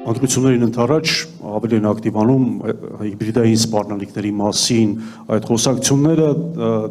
Ընտրություններին ընդառաջ ավելի են ակտիվանում հիբրիդային սպառնալիքների մասին այդ խոսակցությունները,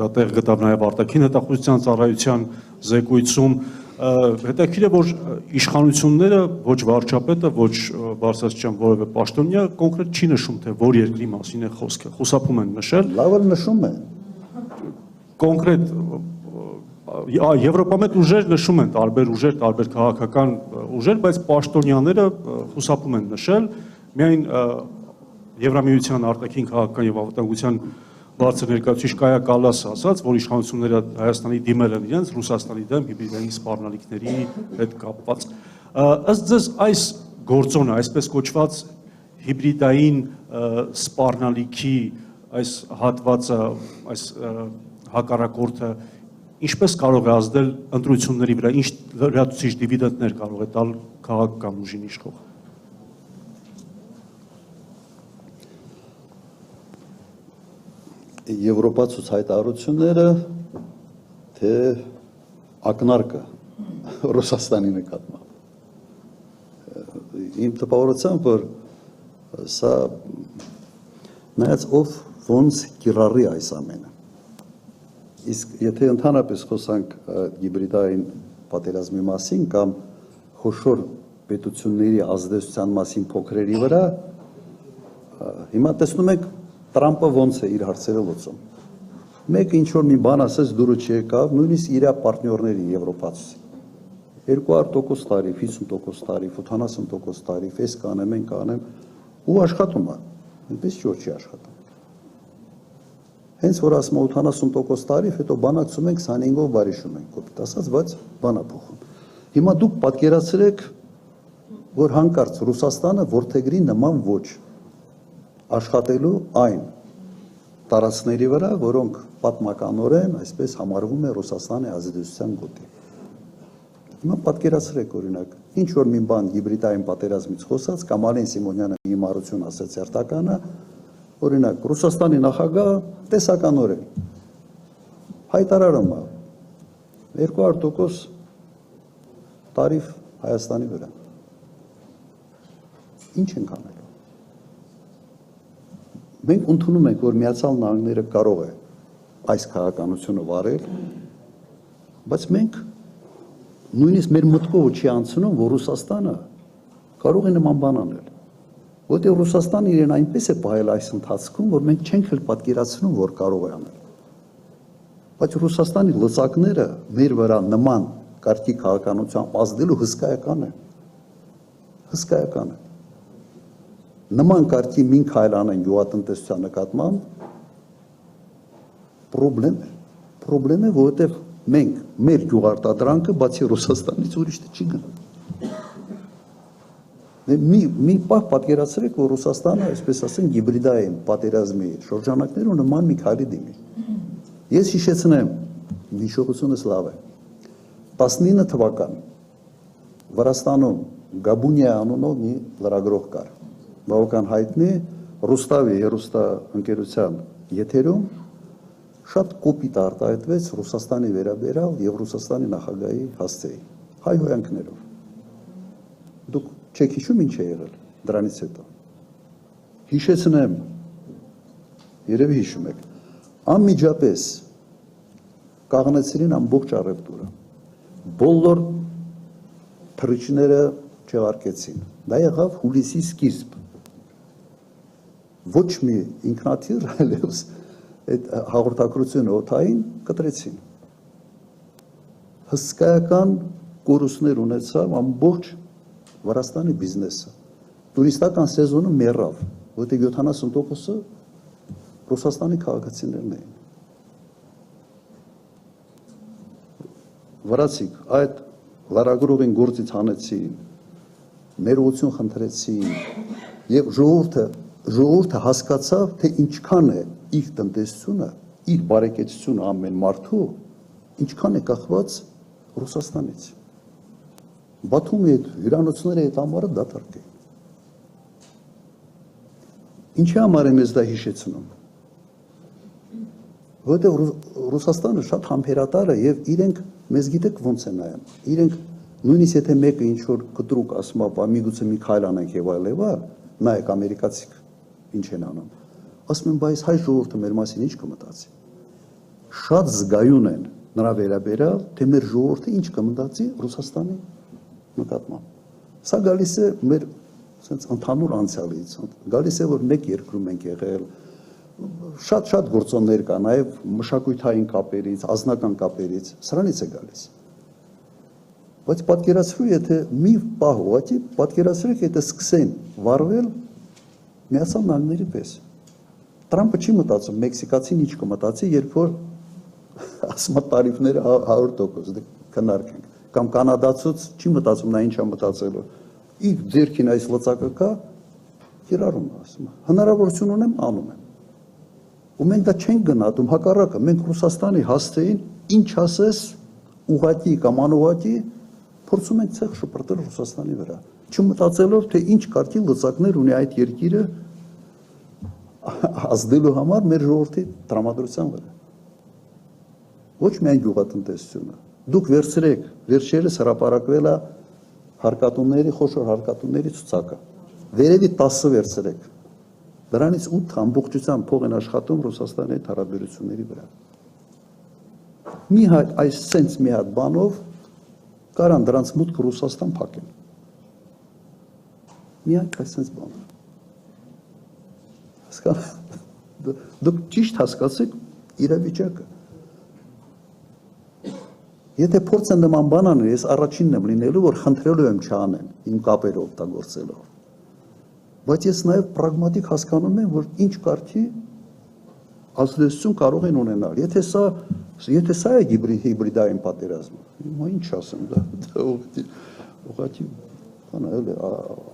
դա տեղ գտավ նաև արտաքին հետախուզության ծառայության զեկույցում, հետաքրքիր է, որ իշխանությունները ոչ վարչապետը, ոչ բարձրաստիճան որևէ պաշտոնյա կոնկրետ չի նշում, թե որ երկրի մասին է խոսքը, խուսափում են նշել։ Լավ էլ նշում են։ Կոնկրետ Եվրոպամետ ուժեր նշում են տարբեր ուժեր, տարբեր քաղաքական ուժեր, բայց պաշտոնյաները խուսափում են նշել, միայն Եվրամիության արտաքին քաղաքական եւ անվտանգության բարձր ներկայացուցիչ Կայա Կալասը ասաց, որ իշխանությունները Հայաստանի դիմել են իրենց Ռուսաստանի դեմ հիբրիդային սպառնալիքների հետ կապված։ Ըստ ձեզ այս գործոնը, այսպես կոչված հիբրիդային սպառնալիքի այս հատվածը, այս հակառակորդը ինչպես կարող է ազդել ընտրությունների վրա, ինչ լրացուցիչ դիվիդենտներ կարող է տալ քաղաքական ուժին իշխող։ Եվրոպացուց հայտարարությունները, թե ակնարկը Ռուսաստանի նկատմամբ։ Իմ տպավորությամբ, որ սա նայած ով ոնց կիրառի այս ամենը։ Իսկ եթե ընդհանրապես խոսանք հիբրիդային պատերազմի մասին կամ խոշոր պետությունների ազդեցության մասին փոքրերի վրա, հիմա տեսնում եք Տրամպը ոնց է իր հարցերը լուծում։ Մեկը ինչ որ մի բան ասեց, դուրը չեկավ, նույնիսկ իր պարտներների եվրոպացի 200% տարիվ, 50% տարիվ, 70% տարիվ, այս կանեմ, այն կանեմ, ու աշխատում է, այնպես չէ չի աշխատում։ Հենց որ ասում 80% տարիվ, հետո բանակցում ենք 25-ով բարիշում ենք, կոպիտ ասած, բայց բանա փոխում։ Հիմա դուք պատկերացրեք, որ հանկարծ Ռուսաստանը որդեգրի նման ոչ աշխատելու այն տարածքների վրա, որոնք պատմականորեն այսպես համարվում է Ռուսաստանի ազդեցության գոտի։ Հիմա պատկերացրեք օրինակ, ինչ որ մի բան հիբրիդային պատերազմից խոսած, կամ Ալեն Սիմոնյանը մի հիմարություն ասաց երթականը, օրինակ Ռուսաստանի նախագահ տեսականորեն հայտարարում է 200% տարիվ Հայաստանի վրա։ Ինչ ենք անելու։ Մենք ընդունում ենք, որ Միացյալ Նահանգները կարող է այս քաղաքականությունը վարել, բայց մենք նույնիսկ մեր մտքով չի անցնում, որ Ռուսաստանը կարող է նման բան անել։ Որտեղ Ռուսաստանը իրեն այնպես է պահել այս ընթացքում, որ մենք չենք էլ պատկերացնում, որ կարող է անել։ Բայց Ռուսաստանի լծակները մեր վրա նման կարգի քաղաքականությամբ ազդելու հսկայական է։ Հսկայական է։ Նման կարգի մին քայլ անեն գյուղատնտեսության նկատմամբ պրոբլեմ է, որովհետև մենք մեր գյուղարտադրանքը բացի Ռուսաստանից ուրիշ չի գնում։ Մի պահ պատկերացրեք, որ Ռուսաստանը, այսպես ասենք, հիբրիդային պատերազմի շրջանակներում նման մի քայլի դիմի։ Ես հիշեցնեմ, հիշողությունս լավ է։ 19 թվական Վրաստանում Գաբունիա անունով մի լրագրող կար, բավական հայտնի, Ռուստավի հեռուստաընկերության եթերում շատ կոպիտ արտահայտվեց Ռուսաստանի վերաբերյալ եւ Ռուսաստանի նախագահի հասցեի, հայհոյանքներով։ Դուք չեք հիշում ինչ է եղել դրանից հետո։ Հիշեցնեմ, երևի հիշում եք, անմիջապես կաղնեցրին ամբողջ առևտուրը, բոլոր թռիչքները չեղարկեցին, դա եղավ հուլիսի սկիզբ, ոչ մի ինքնաթիռ այլևս այդ հաղորդակցությունը օդային կտրեցին, հսկայական կորուստներ ունեցավ ամբողջ Վրաստանի բիզնեսը, տուրիստական սեզոնը մեռավ, որտեղ 70%-ը Ռուսաստանի քաղաքացիներն էին։ Վրացիք այդ լրագրողին գործից հանեցին, ներողություն խնդրեցին եւ ժողովուրդը հասկացավ, թե ինչքան է իր տնտեսությունը, իր բարեկեցությունը ամեն մարդու, ինչքան է կախված Ռուսաստանից։ Բաթումի այդ հյուրանոցների այդ ամառը դատարկ էին։ Ինչի համար եմ ես դա հիշեցնում։ Որտեղ Ռուսաստանը շատ համբերատար է եւ իրենք մեզ գիտեք ոնց է նայում։ Իրենք Նույնիսկ եթե մեկը ինչ որ կտրուկ ասում է, բա միգուցե մի քայլ անենք եւ այլեւա, նայեք ամերիկացիք ինչ են անում։ Ասում են, բայց հայ ժողովուրդը մեր մասին ինչ կմտածի։ Շատ զգայուն են նրա վերաբերյալ, թե մեր ժողովուրդը ինչ կմտածի Ռուսաստանի նկատմամբ։ Սա գալիս է մեր sense ընդհանուր անցյալից, գալիս է որ մեկ երկրում ենք եղել, շատ գործոններ կա, նաև մշակութային կապերից, ազնական կապերից, սրանից է գալիս։ Բայց պատկերացրու, եթե մի պահ ուղղակի պատկերացրեք, եթե սկսեն վարվել Միացյալ Նահանգների պես։ Տրամպը չի մտածում, մեքսիկացին ինչ կմտածի, երբ որ ասում է տարիֆները 100% քննարկենք, կամ կանադացուց չի մտածում նա ինչ է մտածելու։ Իր ձեռքին այս լծակը կա, կիրառում է, ասում է, հնարավորություն ունեմ, անում եմ։ Ու մենք դա չենք գնահատում, հակառակը, մենք Ռուսաստանի հասցեին ինչ ասես ուղղակի կամ անուղղակի փորձում ենք ցեղ շպրտել Ռուսաստանի վրա, չմտածելով, թե ինչ կարգի լծակներ ունի այդ երկիրը ազդելու համար մեր ժողովրդի տրամադրության վրա։ Ոչ միայն գյուղատնտեսությունը։ Դուք վերցրեք, վերջերս հրապարակվել է հարկատուների, խոշոր հարկատուների ցուցակը։ Վերևի 10 վերցրեք։ Դրանից 8 ամբողջությամբ փող են աշխատում Ռուսաստանի հետ հարաբերությունների վրա։ Մի հատ այս սենց մի հատ բանով կարան դրանց մուտքը Ռուսաստան փակեն։ Մի հատ այս սենց բանով։ Դուք ճիշտ հասկացեք իրավիճակը։ Եթե փորձ են նման բան անել, ես առաջինն եմ լինելու, որ խնդրելու եմ չանեն, իմ կապերը օգտագործելով։ Բայց ես նաև պրագմատիկ հասկանում եմ, որ ինչ կարգի ազդեցություն կարող են ունենալ։ Եթե սա է հիբրիդային պատերազմը, հիմա ինչ ասեմ, դա ուղղակի բան է,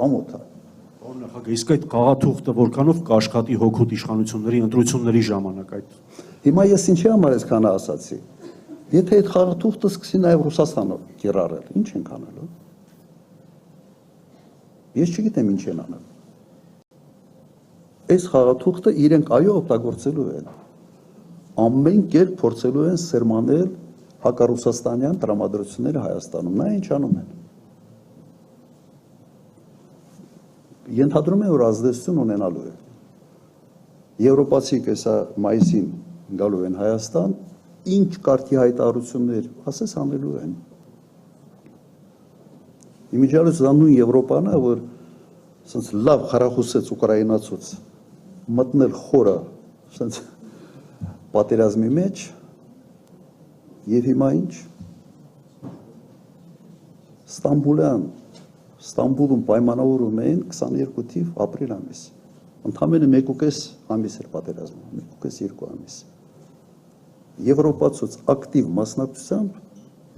ամոթ է։ Նախագահ, իսկ այդ խաղաթուղթը որքանով կաշխատի հոգուտ իշխանությունների ընտրությունների ժամանակ այդ։ Հիմա ես ինչի համար այսքան ասացի։ Եթե այդ խաղաթուղթը սկսի նաև Ռուսաստանը կիրառել, ինչ ենք անելու։ Ես չգիտեմ ինչ են անել։ Այս խաղաթուղթը իրենք այո օգտագործելու են։ Ամեն կերպ փորձելու են սերմանել հակառուսաստանյան տրամադրությունները Հայաստանում։ Նա ինչ անում են։ Ենթադրում եմ, որ ազդեցություն ունենալու է։ Եվրոպացիք հեսա մայիսին գալու են Հայաստան, ինչ կարգի հայտարարություններ ասես անելու են։ Իմիջիալս դա նույն Եվրոպան է, որ ասենց լավ խրախուսեց ուկրաինացուց մտնել խորը ասենց պատերազմի մեջ եւ հիմա ինչ Ստամբուլում պայմանավորում էին 22 թիվ ապրիլ ամիս։ Ընդամենը 1.5 ամիս էր պատերազմը, 1.5-2 ամիս։ Եվրոպացուց ակտիվ մասնակցությամբ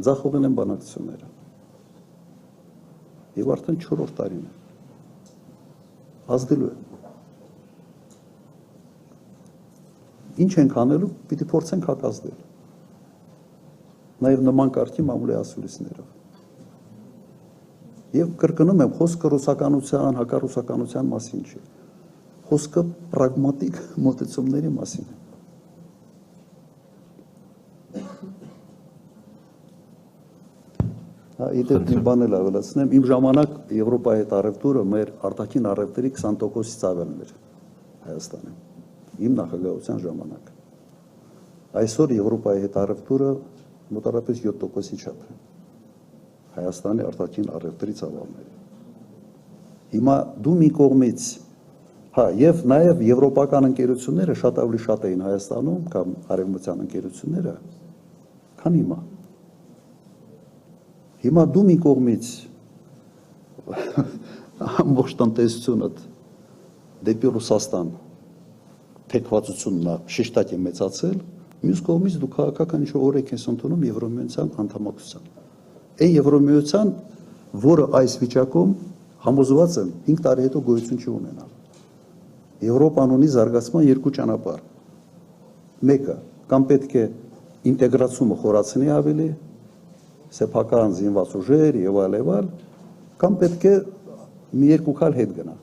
ձախողել են բանակցությունները։ Եվ արդեն 4-րդ տարին է։ Ազդելու է։ Ինչ ենք անելու, պիտի փորձենք հակազդել։ Նաև նման կարգի մամուլի ասուլիսներով։ Եվ կրկնում եմ, խոսքը ռուսականության, հակառուսականության մասին չի։ Խոսքը պրագմատիկ մոտեցումների մասին է։ Իդեպ մի բան էլ ավելացնեմ, իմ ժամանակ Եվրոպայի հետ առևտուրը մեր արտաքին առևտրի 20%-ից ավելն էր Հայաստանում, իմ նախագահության ժամանակ։ Այսօր Եվրոպայի հետ առևտուրը մոտավորապես 7%-ի չափ է Հայաստանի արտաքին առևտրի ծավալները։ Հիմա դու մի կողմից, եւ նաև եվրոպական ընկերությունները շատ ավելի շատ էին Հայաստանում կամ արևմտյան ընկերությունները, քան հիմա։ Հիմա դու մի կողմից ամբողջ տնտեսությունդ դեպի Ռուսաստան թեքվածությունն է շեշտակ է մեծացել, մյուս կողմից դու քաղաքական ինչ-որ օրենք ես ընդունում Եվրոմիության անդամակցության։ Այն Եվրոմիության, որը այս վիճակում համոզված եմ 5 տարի հետո գոյություն չի ունենալ։ Եվրոպան ունի զարգացման երկու ճանապարհ։ Մեկը կամ պետք է ինտեգրացումը խորացնի ավելի, սեփական զինված ուժեր եւ այլ, կամ պետք է մի երկու քայլ հետ գնա,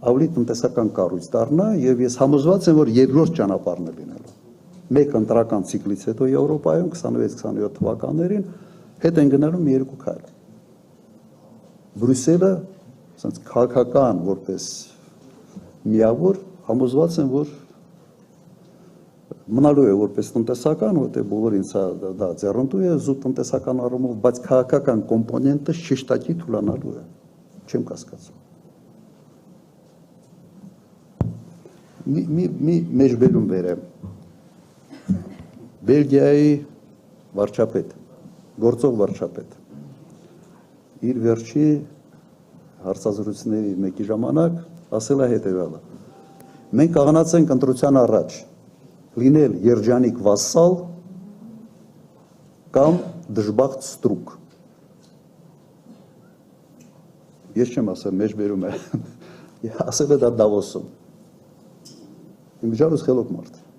ավելի տնտեսական կառույց դառնա եւ ես համոզված եմ, որ երկրորդ ճանապարհն է լինելու։ Մեկ ընտրական ցիկլից հետո Եվրոպայում 26-27 թվականներին հետ են գնալու մի երկու քայլ։ Բրյուսելը ասենց քաղաքական որպես միավոր համոզված են, որ մնալու է որպես տնտեսական, որտեղ բոլորին դա ձեռնտու է զուտ տնտեսական առումով, բայց քաղաքական կոմպոնենտը շեշտակի թուլանալու է, չեմ կասկածում։ Մի մեջբերում բերեմ, Բելգիայի վարչապետ, գործող վարչապետ, իր վերջի հարցազրույցների մեկի ժամանակ ասել է հետևյալը. մենք կաղանացենք ընտրության առաջ լինել երջանիկ վասսալ կամ դժբախտ ստրուկ։ Ես չեմ ասել, մեջբերում է, ասել է դա Դավոսում։ Իմ միջավայրս խելոք մարդ։